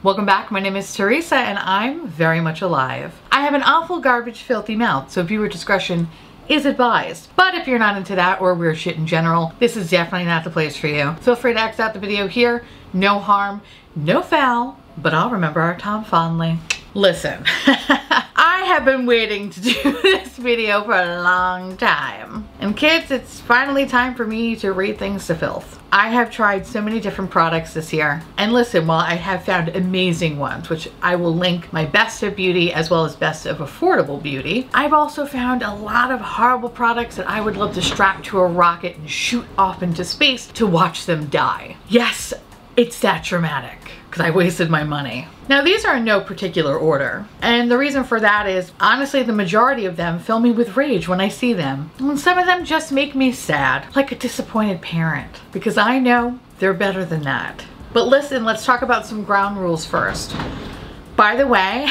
Welcome back. My name is Theresa and I'm very much alive. I have an awful garbage filthy mouth, so viewer discretion is advised. But if you're not into that or weird shit in general, this is definitely not the place for you. Feel free to X out the video here. No harm, no foul, but I'll remember our time fondly. Listen, I have been waiting to do this video for a long time. And kids, it's finally time for me to read things to filth. I have tried so many different products this year. And listen, while I have found amazing ones, which I will link my best of beauty as well as best of affordable beauty, I've also found a lot of horrible products that I would love to strap to a rocket and shoot off into space to watch them die. Yes, it's that dramatic, because I wasted my money. Now these are in no particular order, and the reason for that is honestly the majority of them fill me with rage when I see them, and some of them just make me sad, like a disappointed parent, because I know they're better than that. But listen, let's talk about some ground rules first. By the way,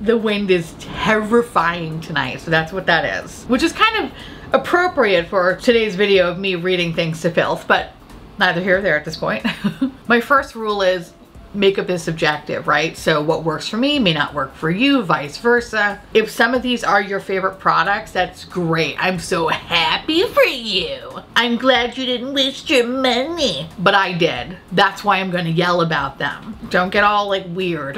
the wind is terrifying tonight, so that's what that is, which is kind of appropriate for today's video of me reading things to filth, but neither here nor there at this point. My first rule is makeup is subjective, right? So what works for me may not work for you, vice versa. If some of these are your favorite products, that's great. I'm so happy for you. I'm glad you didn't waste your money. But I did. That's why I'm gonna yell about them. Don't get all like weird.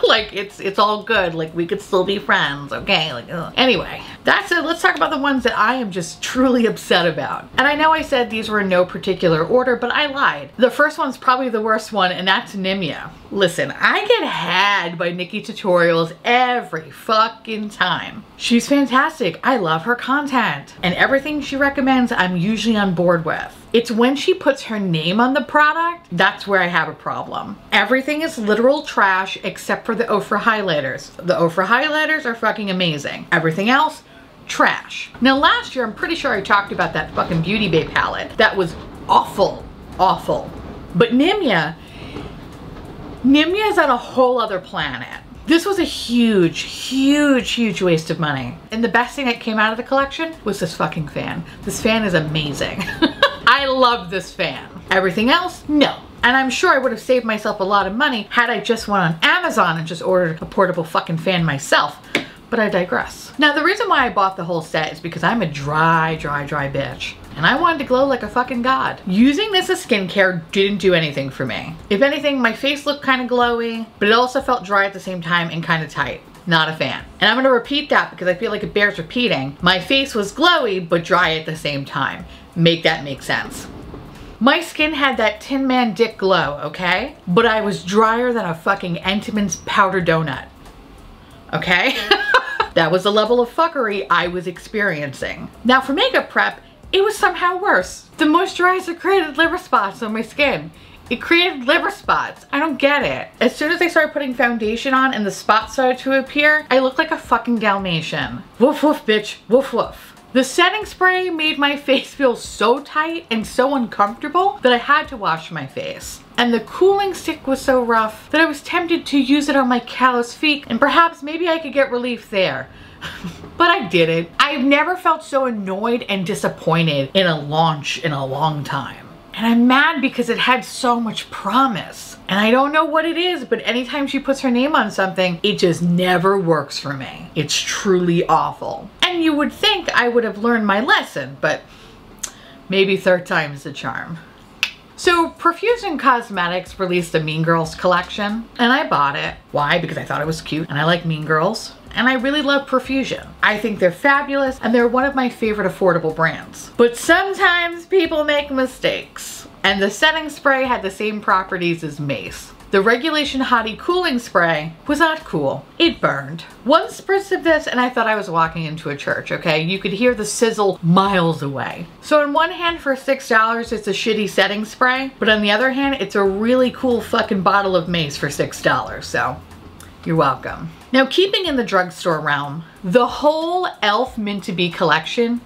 Like it's all good. Like we could still be friends, okay? Like ugh. Anyway, that's it. Let's talk about the ones that I am just truly upset about. And I know I said these were in no particular order, but I lied. The first one's probably the worst one, and that's Nimiya. Listen, I get had by Nikki tutorials every fucking time. She's fantastic. I love her content. And everything she recommends, I'm usually on board with. It's when she puts her name on the product, that's where I have a problem. Everything is literal trash except for the Ofra highlighters. The Ofra highlighters are fucking amazing. Everything else, trash. Now last year, I'm pretty sure I talked about that fucking Beauty Bay palette. That was awful, awful. But Nimiya is on a whole other planet. This was a huge, huge, huge waste of money. And the best thing that came out of the collection was this fucking fan. This fan is amazing. I love this fan. Everything else, no. And I'm sure I would have saved myself a lot of money had I just went on Amazon and just ordered a portable fucking fan myself. But I digress. Now the reason why I bought the whole set is because I'm a dry bitch. And I wanted to glow like a fucking god. Using this as skincare didn't do anything for me. If anything, my face looked kind of glowy, but it also felt dry at the same time and kind of tight. Not a fan. And I'm gonna repeat that because I feel like it bears repeating. My face was glowy, but dry at the same time. Make that make sense. My skin had that Tin Man dick glow, okay? But I was drier than a fucking Entenmann's powder donut. Okay? That was the level of fuckery I was experiencing. Now for makeup prep, it was somehow worse. The moisturizer created liver spots on my skin. It created liver spots. I don't get it. As soon as I started putting foundation on and the spots started to appear, I looked like a fucking Dalmatian. Woof woof bitch, woof woof. The setting spray made my face feel so tight and so uncomfortable that I had to wash my face. And the cooling stick was so rough that I was tempted to use it on my calloused feet and perhaps maybe I could get relief there. But I didn't. I've never felt so annoyed and disappointed in a launch in a long time. And I'm mad because it had so much promise. And I don't know what it is, but anytime she puts her name on something, it just never works for me. It's truly awful. And you would think I would have learned my lesson, but maybe third time's the charm. So Profusion Cosmetics released a Mean Girls collection and I bought it. Why? Because I thought it was cute and I like Mean Girls. And I really love Profusion. I think they're fabulous and they're one of my favorite affordable brands. But sometimes people make mistakes. And the setting spray had the same properties as Mace. The Regulation Hottie Cooling Spray was not cool. It burned. One spritz of this and I thought I was walking into a church, okay? You could hear the sizzle miles away. So on one hand, for $6, it's a shitty setting spray. But on the other hand, it's a really cool fucking bottle of Mace for $6. So you're welcome. Now keeping in the drugstore realm, the whole e.l.f. Mint to Be collection,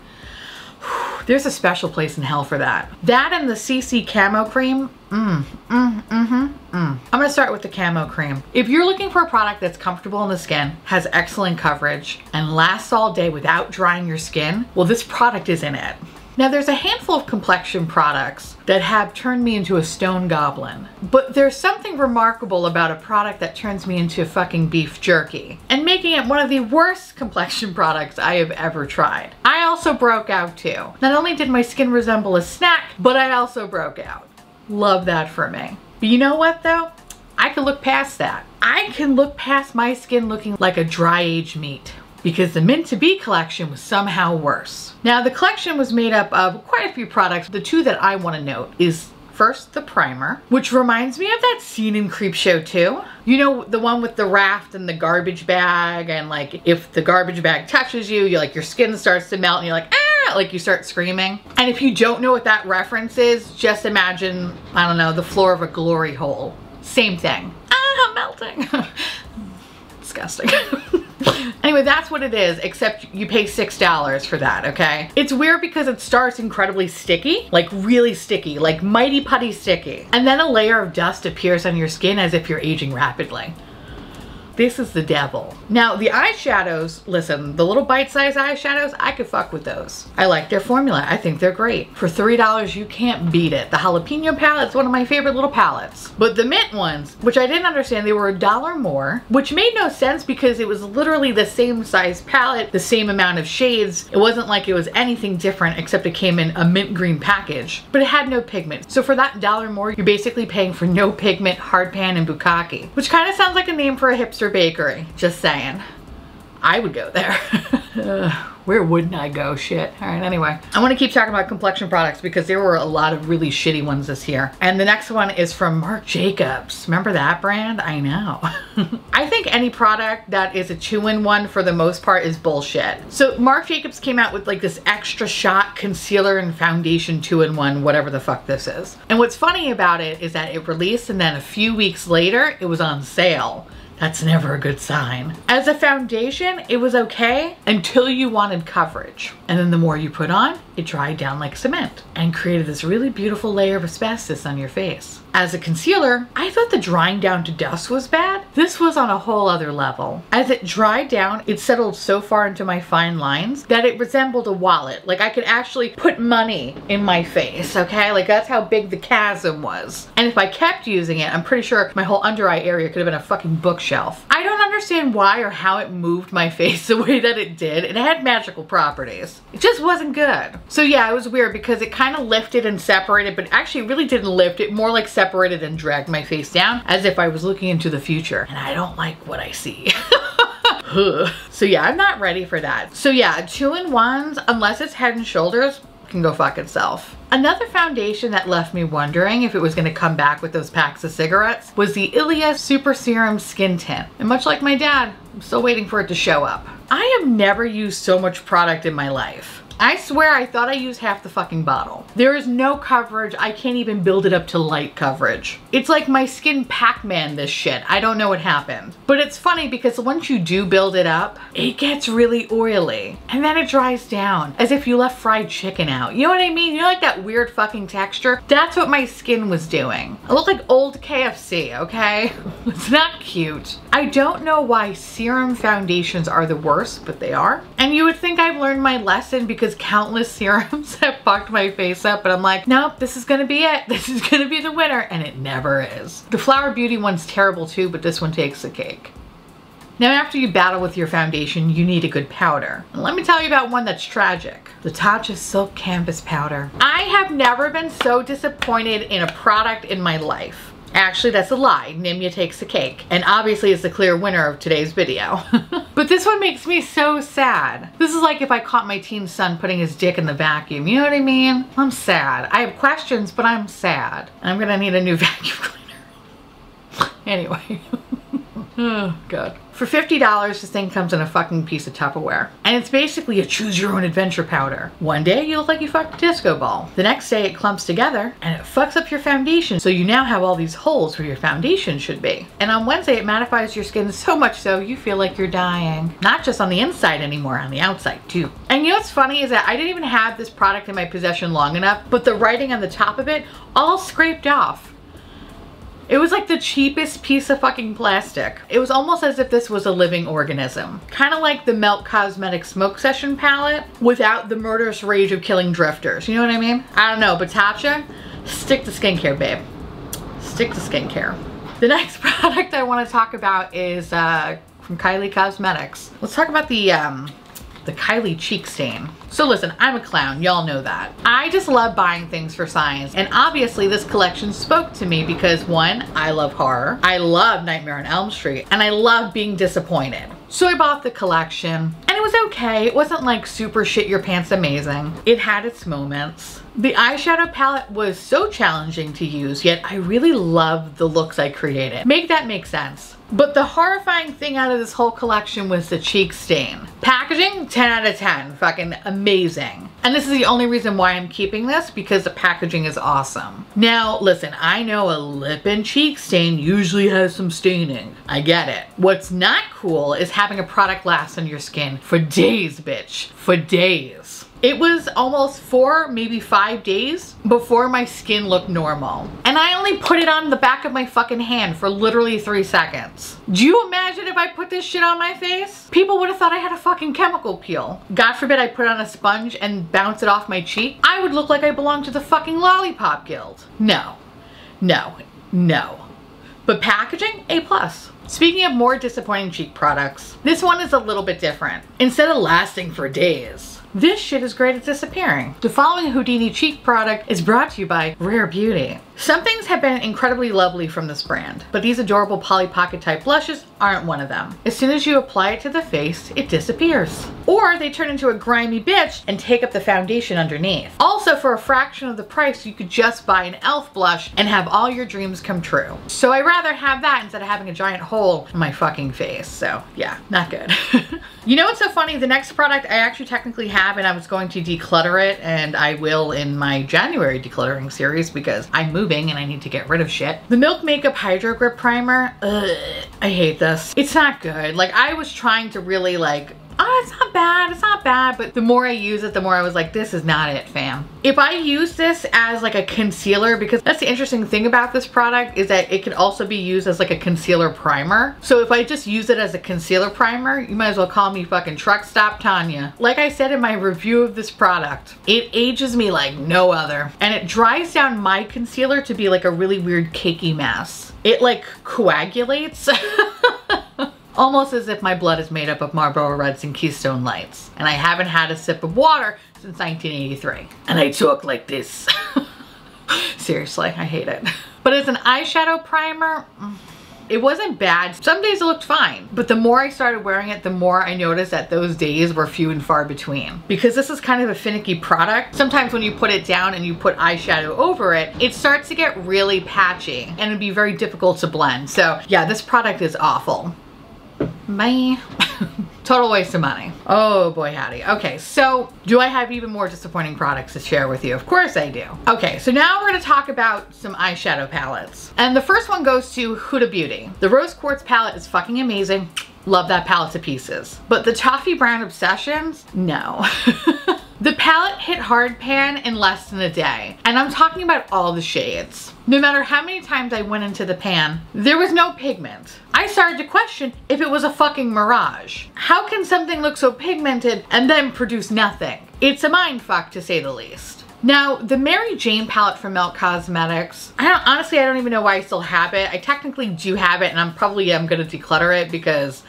there's a special place in hell for that. That and the CC Camo Cream, I'm gonna start with the Camo Cream. If you're looking for a product that's comfortable on the skin, has excellent coverage, and lasts all day without drying your skin, well, this product is in it. Now there's a handful of complexion products that have turned me into a stone goblin, but there's something remarkable about a product that turns me into fucking beef jerky and making it one of the worst complexion products I have ever tried. I also broke out too. Not only did my skin resemble a snack, but I also broke out. Love that for me. But you know what though? I can look past that. I can look past my skin looking like a dry aged meat, because the Mint to Be collection was somehow worse. Now the collection was made up of quite a few products. The two that I want to note is first the primer, which reminds me of that scene in Creepshow 2. You know, the one with the raft and the garbage bag, and like if the garbage bag touches you, like your skin starts to melt and you're like, ah, like you start screaming. And if you don't know what that reference is, just imagine, I don't know, the floor of a glory hole. Same thing. Ah, I'm melting. Disgusting. Anyway, that's what it is, except you pay $6 for that, okay? It's weird because it starts incredibly sticky, like really sticky, like mighty putty sticky. And then a layer of dust appears on your skin as if you're aging rapidly. This is the devil. Now the eyeshadows, listen, the little bite-sized eyeshadows, I could fuck with those. I like their formula. I think they're great. For $3, you can't beat it. The jalapeno palette's one of my favorite little palettes. But the mint ones, which I didn't understand, they were $1 more, which made no sense because it was literally the same size palette, the same amount of shades. It wasn't like it was anything different except it came in a mint green package, but it had no pigment. So for that $1 more, you're basically paying for no pigment, hard pan, and bukkake, which kind of sounds like a name for a hipster bakery. Just saying. I would go there. Where wouldn't I go? Shit. All right, anyway. I want to keep talking about complexion products because there were a lot of really shitty ones this year. And the next one is from Marc Jacobs. Remember that brand? I know. I think any product that is a 2-in-1 for the most part is bullshit. So Marc Jacobs came out with like this extra shot concealer and foundation 2-in-1, whatever the fuck this is. And what's funny about it is that it released and then a few weeks later, it was on sale. That's never a good sign. As a foundation, it was okay until you wanted coverage. And then the more you put on, it dried down like cement and created this really beautiful layer of asbestos on your face. As a concealer, I thought the drying down to dust was bad. This was on a whole other level. As it dried down, it settled so far into my fine lines that it resembled a wallet. Like I could actually put money in my face, okay? Like that's how big the chasm was. And if I kept using it, I'm pretty sure my whole under eye area could have been a fucking bookshelf. I don't understand why or how it moved my face the way that it did. It had magical properties. It just wasn't good. So yeah, it was weird because it kind of lifted and separated, but actually really didn't lift. It more like separated and dragged my face down as if I was looking into the future. And I don't like what I see. So yeah, I'm not ready for that. So yeah, 2-in-1s, unless it's Head and Shoulders, can go fuck itself. Another foundation that left me wondering if it was going to come back with those packs of cigarettes was the Ilias Super Serum Skin Tint. And much like my dad, I'm still waiting for it to show up. I have never used so much product in my life. I swear I thought I used half the fucking bottle. There is no coverage. I can't even build it up to light coverage. It's like my skin Pac-Man this shit. I don't know what happened. But it's funny because once you do build it up, it gets really oily. And then it dries down as if you left fried chicken out. You know what I mean? You know, like that weird fucking texture? That's what my skin was doing. I look like old KFC, okay? It's not cute. I don't know why serum foundations are the worst, but they are. And you would think I've learned my lesson because countless serums have fucked my face up, but I'm like, nope, this is gonna be it. This is gonna be the winner, and it never is. The Flower Beauty one's terrible too, but this one takes the cake. Now after you battle with your foundation, you need a good powder. And let me tell you about one that's tragic. The Tatcha Silk Canvas Powder. I have never been so disappointed in a product in my life. Actually, that's a lie. Nimiya takes the cake. And obviously is the clear winner of today's video. But this one makes me so sad. This is like if I caught my teen son putting his dick in the vacuum. You know what I mean? I'm sad. I have questions, but I'm sad. I'm gonna need a new vacuum cleaner. Anyway. Oh, God. For $50, this thing comes in a fucking piece of Tupperware. And it's basically a choose your own adventure powder. One day you look like you fucked a disco ball. The next day it clumps together and it fucks up your foundation. So you now have all these holes where your foundation should be. And on Wednesday it mattifies your skin so much so you feel like you're dying. Not just on the inside anymore, on the outside too. And you know what's funny is that I didn't even have this product in my possession long enough, but the writing on the top of it all scraped off. It was like the cheapest piece of fucking plastic. It was almost as if this was a living organism. Kind of like the Melt Cosmetics Smoke Session palette without the murderous rage of killing drifters. You know what I mean? I don't know, but Tatcha, stick to skincare, babe. Stick to skincare. The next product I want to talk about is from Kylie Cosmetics. Let's talk about the Kylie cheek stain. So listen, I'm a clown, y'all know that. I just love buying things for science, and obviously this collection spoke to me because one, I love horror, I love Nightmare on Elm Street, and I love being disappointed. So I bought the collection, and it was okay. It wasn't like super shit your pants amazing. It had its moments. The eyeshadow palette was so challenging to use, yet I really loved the looks I created. Make that make sense. But the horrifying thing out of this whole collection was the cheek stain. Packaging, 10 out of 10, fucking amazing. And this is the only reason why I'm keeping this, because the packaging is awesome. Now, listen, I know a lip and cheek stain usually has some staining. I get it. What's not cool is having a product last on your skin for days, bitch. For days. It was almost 4, maybe 5 days before my skin looked normal. And I only put it on the back of my fucking hand for literally 3 seconds. Do you imagine if I put this shit on my face? People would have thought I had a fucking chemical peel. God forbid I put it on a sponge and bounce it off my cheek. I would look like I belonged to the fucking Lollipop Guild. No, no, no. But packaging, A+. Speaking of more disappointing cheek products, this one is a little bit different. Instead of lasting for days, this shit is great at disappearing. The following Houdini cheek product is brought to you by Rare Beauty. Some things have been incredibly lovely from this brand, but these adorable Polly Pocket type blushes aren't one of them. As soon as you apply it to the face, it disappears. Or they turn into a grimy bitch and take up the foundation underneath. Also, for a fraction of the price, you could just buy an e.l.f. blush and have all your dreams come true. So I'd rather have that instead of having a giant hole in my fucking face. So yeah, not good. You know what's so funny? The next product I actually technically have, and I was going to declutter it, and I will in my January decluttering series because I'm moving and I need to get rid of shit. The Milk Makeup Hydro Grip Primer. Ugh, I hate this. It's not good. Like, I was trying to really like, oh, it's not bad, it's not bad, but the more I use it, the more I was like, this is not it, fam. If I use this as like a concealer, because that's the interesting thing about this product is that it can also be used as like a concealer primer. So if I just use it as a concealer primer, you might as well call me fucking Truck Stop Tanya. Like I said in my review of this product, it ages me like no other, and it dries down my concealer to be like a really weird cakey mess. It like coagulates. Almost as if my blood is made up of Marlboro Reds and Keystone Lights. And I haven't had a sip of water since 1983. And I talk like this. Seriously, I hate it. But as an eyeshadow primer, it wasn't bad. Some days it looked fine. But the more I started wearing it, the more I noticed that those days were few and far between. Because this is kind of a finicky product. Sometimes when you put it down and you put eyeshadow over it, it starts to get really patchy. And it'd be very difficult to blend. So yeah, this product is awful. Bye. Total waste of money. Oh boy howdy. Okay, so do I have even more disappointing products to share with you? Of course I do. Okay, so now we're gonna talk about some eyeshadow palettes. And the first one goes to Huda Beauty. The Rose Quartz palette is fucking amazing. Love that palette to pieces. But the Toffee Brown Obsessions, no. The palette hit hard pan in less than a day. And I'm talking about all the shades. No matter how many times I went into the pan, there was no pigment. I started to question if it was a fucking mirage. How can something look so pigmented and then produce nothing? It's a mindfuck to say the least. Now, the Mary Jane palette from Melt Cosmetics, honestly, I don't even know why I still have it. I technically do have it, and I'm probably gonna declutter it because,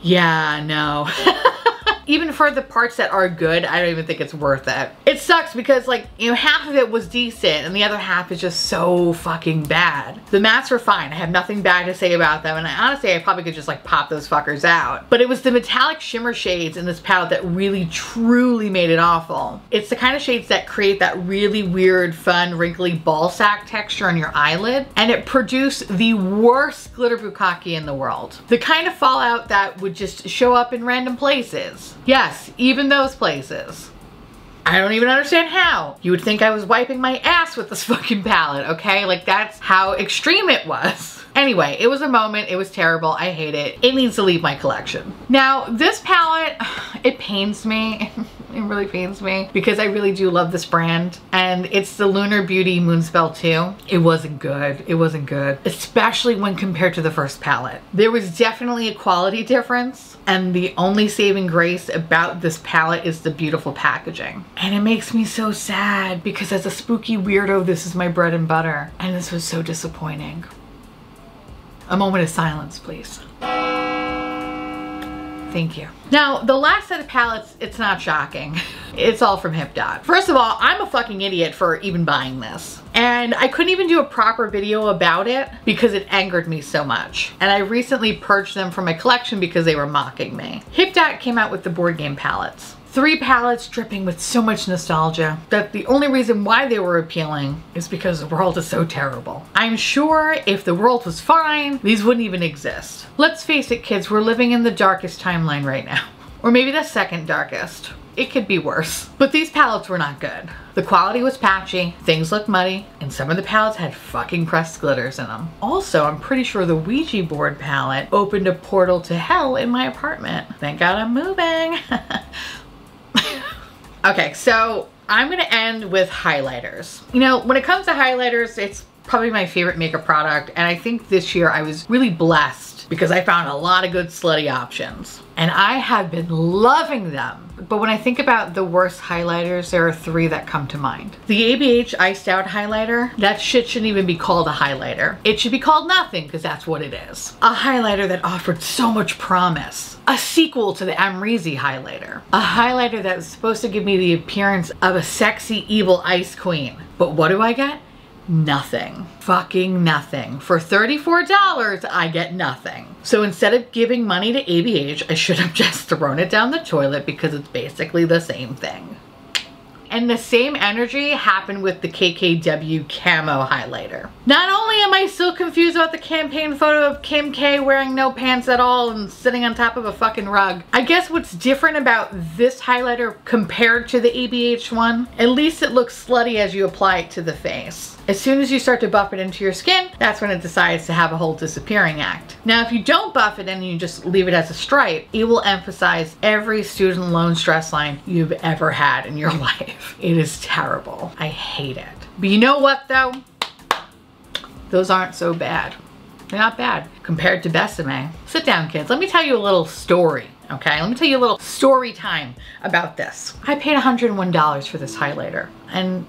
yeah, no. Even for the parts that are good, I don't even think it's worth it. It sucks because, like, you know, half of it was decent and the other half is just so fucking bad. The mattes were fine. I have nothing bad to say about them, and honestly, I probably could just like pop those fuckers out. But it was the metallic shimmer shades in this palette that really truly made it awful. It's the kind of shades that create that really weird, fun, wrinkly ball sack texture on your eyelid, and it produced the worst glitter bukkake in the world. The kind of fallout that would just show up in random places. Yes, even those places. I don't even understand how. You would think I was wiping my ass with this fucking palette, okay? Like, that's how extreme it was. Anyway, it was a moment. It was terrible. I hate it. It needs to leave my collection. Now, this palette, it pains me. It really pains me because I really do love this brand, and it's the Lunar Beauty Moonspell 2. It wasn't good. It wasn't good, especially when compared to the first palette. There was definitely a quality difference, and the only saving grace about this palette is the beautiful packaging. And it makes me so sad because as a spooky weirdo, this is my bread and butter, and this was so disappointing. A moment of silence, please. Thank you. Now, the last set of palettes, it's not shocking. It's all from HipDot. First of all, I'm a fucking idiot for even buying this. And I couldn't even do a proper video about it because it angered me so much. And I recently purged them from my collection because they were mocking me. HipDot came out with the board game palettes. 3 palettes dripping with so much nostalgia that the only reason why they were appealing is because the world is so terrible. I'm sure if the world was fine, these wouldn't even exist. Let's face it, kids, we're living in the darkest timeline right now. Or maybe the second darkest. It could be worse. But these palettes were not good. The quality was patchy, things looked muddy, and some of the palettes had fucking pressed glitters in them. Also, I'm pretty sure the Ouija board palette opened a portal to hell in my apartment. Thank God I'm moving. Okay, so I'm gonna end with highlighters. You know, when it comes to highlighters, it's probably my favorite makeup product, and I think this year I was really blessed because I found a lot of good slutty options. And I have been loving them. But when I think about the worst highlighters, there are 3 that come to mind. The ABH Iced Out highlighter, that shit shouldn't even be called a highlighter. It should be called nothing because that's what it is. A highlighter that offered so much promise. A sequel to the Amrezy highlighter. A highlighter that was supposed to give me the appearance of a sexy, evil ice queen. But what do I get? Nothing. Fucking nothing. For $34, I get nothing. So instead of giving money to ABH, I should have just thrown it down the toilet because it's basically the same thing. And the same energy happened with the KKW Camo highlighter. Not only am I still confused about the campaign photo of Kim K wearing no pants at all and sitting on top of a fucking rug, I guess what's different about this highlighter compared to the ABH one, at least it looks slutty as you apply it to the face. As soon as you start to buff it into your skin, that's when it decides to have a whole disappearing act. Now, if you don't buff it and you just leave it as a stripe, it will emphasize every student loan stress line you've ever had in your life. It is terrible. I hate it. But you know what though? Those aren't so bad. They're not bad compared to Besame. Sit down, kids. Let me tell you a little story. Okay, let me tell you a little story time about this. I paid $101 for this highlighter, and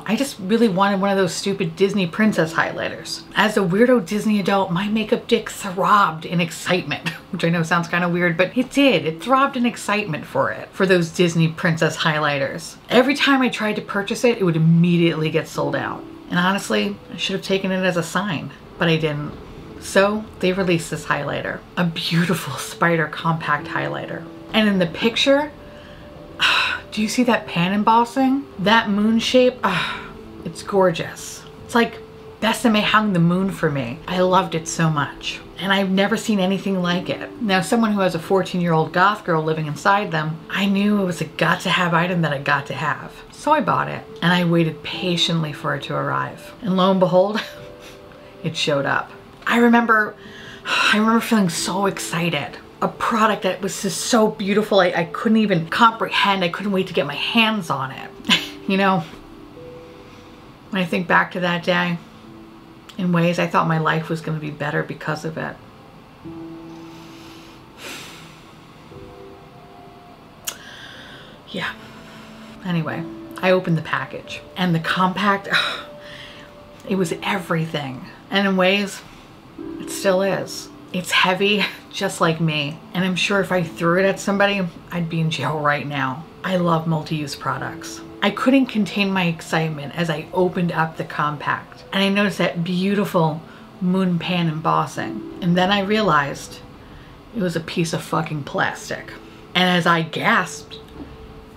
I just really wanted one of those stupid Disney princess highlighters. As a weirdo Disney adult, my makeup dick throbbed in excitement, which I know sounds kind of weird, but it did. It throbbed in excitement for those Disney princess highlighters. Every time I tried to purchase it, it would immediately get sold out. And honestly, I should have taken it as a sign, but I didn't. So they released this highlighter, a beautiful spider compact highlighter. And in the picture, do you see that pan embossing? That moon shape, it's gorgeous. It's like Besame hung the moon for me. I loved it so much. And I've never seen anything like it. Now, someone who has a 14-year-old goth girl living inside them, I knew it was a got to have item that I got to have. So I bought it and I waited patiently for it to arrive. And lo and behold, it showed up. I remember feeling so excited. A product that was just so beautiful, I couldn't even comprehend. I couldn't wait to get my hands on it. You know, when I think back to that day, in ways I thought my life was going to be better because of it. Yeah. Anyway, I opened the package and the compact, it was everything. And in ways, it still is. It's heavy, just like me. And I'm sure if I threw it at somebody, I'd be in jail right now. I love multi-use products. I couldn't contain my excitement as I opened up the compact. And I noticed that beautiful moon pan embossing. And then I realized it was a piece of fucking plastic. And as I gasped,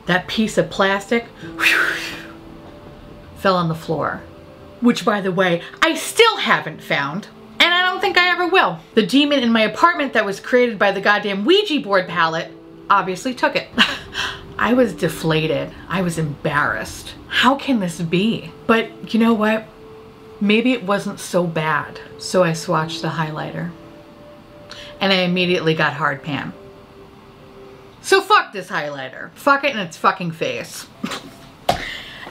that piece of plastic fell on the floor. Which, by the way, I still haven't found. And I don't think I ever will. The demon in my apartment that was created by the goddamn Ouija board palette obviously took it. I was deflated. I was embarrassed. How can this be? But you know what? Maybe it wasn't so bad. So I swatched the highlighter. And I immediately got hard pan. So fuck this highlighter. Fuck it in its fucking face.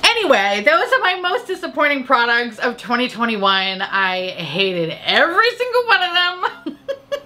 Anyway, those are my most disappointing products of 2021. I hated every single one of them.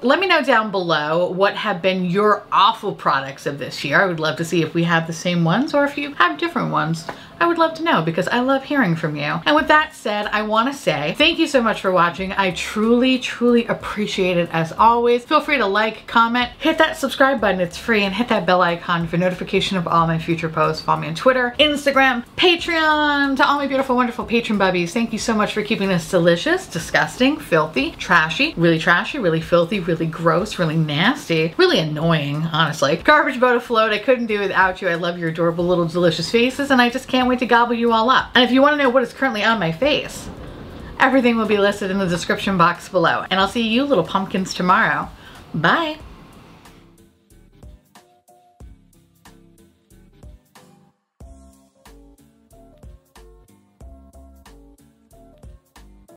Let me know down below what have been your awful products of this year. I would love to see if we have the same ones or if you have different ones. I would love to know because I love hearing from you. And with that said, I want to say thank you so much for watching. I truly, truly appreciate it as always. Feel free to like, comment, hit that subscribe button. It's free, and hit that bell icon for notification of all my future posts. Follow me on Twitter, Instagram, Patreon. To all my beautiful, wonderful patron bubbies, thank you so much for keeping us delicious, disgusting, filthy, trashy, really filthy, really gross, really nasty, really annoying, honestly. Garbage boat afloat. I couldn't do without you. I love your adorable little delicious faces, and I just can't wait to gobble you all up. And if you want to know what is currently on my face, everything will be listed in the description box below. And I'll see you little pumpkins tomorrow. Bye.